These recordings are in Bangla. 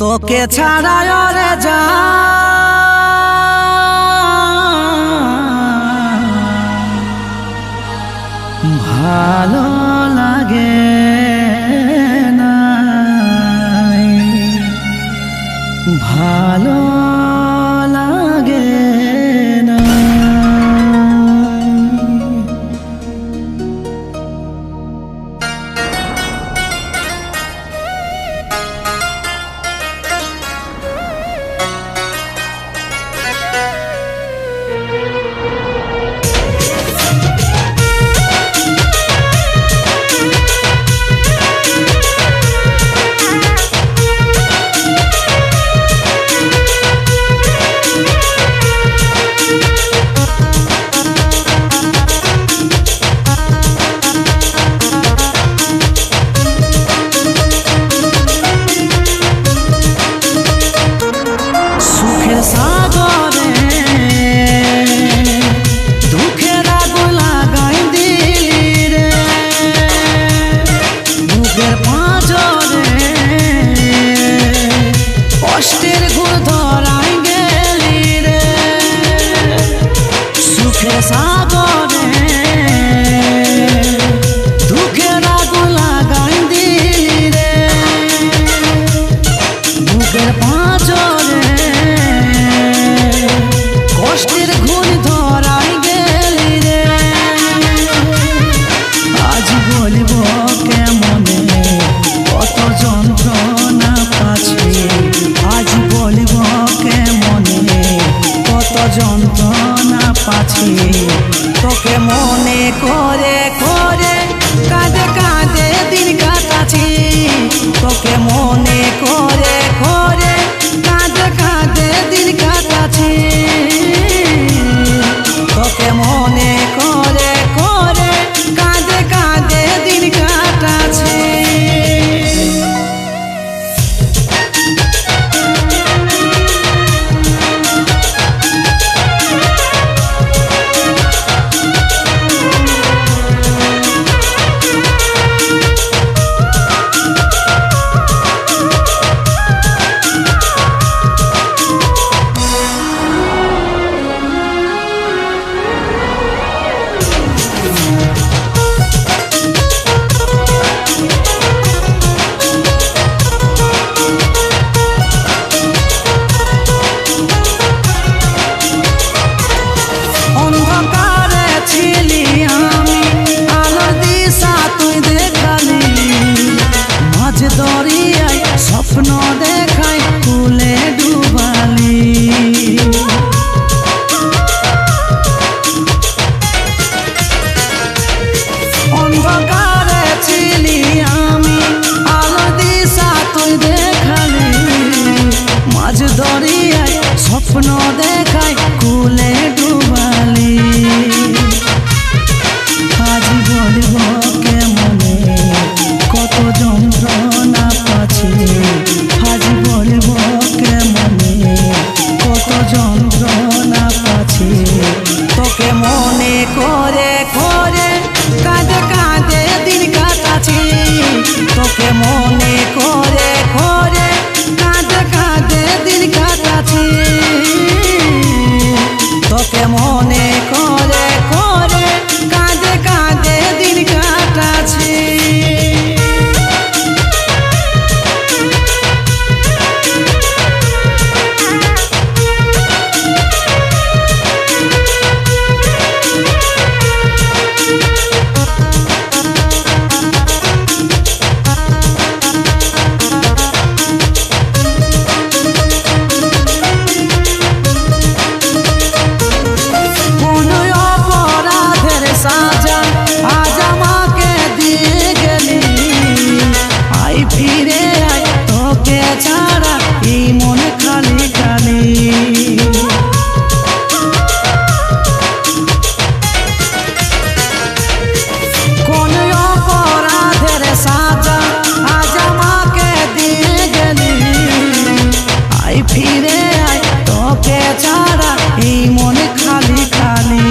তোকে ছাড়া রে যা ভালো লাগে না, ভালো লাগে না। যন্ত্রণা পাচ্ছি তোকে মনে করে করে কাঁদে কাঁদে দিন কাটাচ্ছি, তোকে মনে করে করে কাঁদে কাঁদে দিন কাটাচ্ছি, তোকে মনে করে করে কাঁদে কাঁদে দিন কাটাচ্ছি। স্বপ্ন দেখাই ফুলে ডুবালি, অন্ধকারে ছিলি আমি আলো দিশা তুই দেখালি, মাঝ দরিয়ায় স্বপ্ন দেখাই ফুলে ডুবালি। আজ বলব কেমনে কত যন্ত্রণা পাচ্ছি, আজ বলব কেমনে কত যন্ত্রণা পাচ্ছি, তোকে মনে করে করে কাঁদে কাঁদে দিন কাটাচ্ছি, তোকে মনে করে করে কাঁদে কাঁদে দিন কাটাচ্ছি, তোকে মনে করে করে কাঁদে কাঁদে দিন কাটাচ্ছি। ছাড়া এই মন খালি খালি, কোন অপরাধের সাজা আজ আমাকে দিয়ে গেলি, আই ফিরে আয় তোকে ছাড়া এই মন খালি খালি।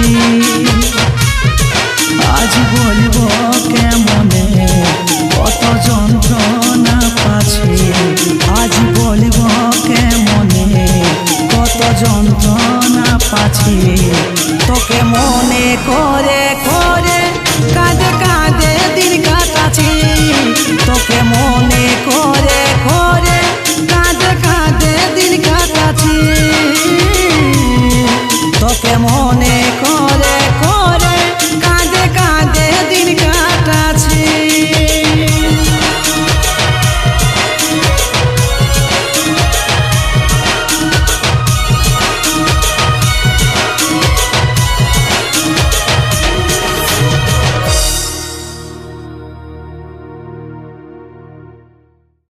আজ বলবো কেমনে কত যন্ত্রণা পাচ্ছি, আজ যন্ত্রণা পাচ্ছি তোকে মনে করে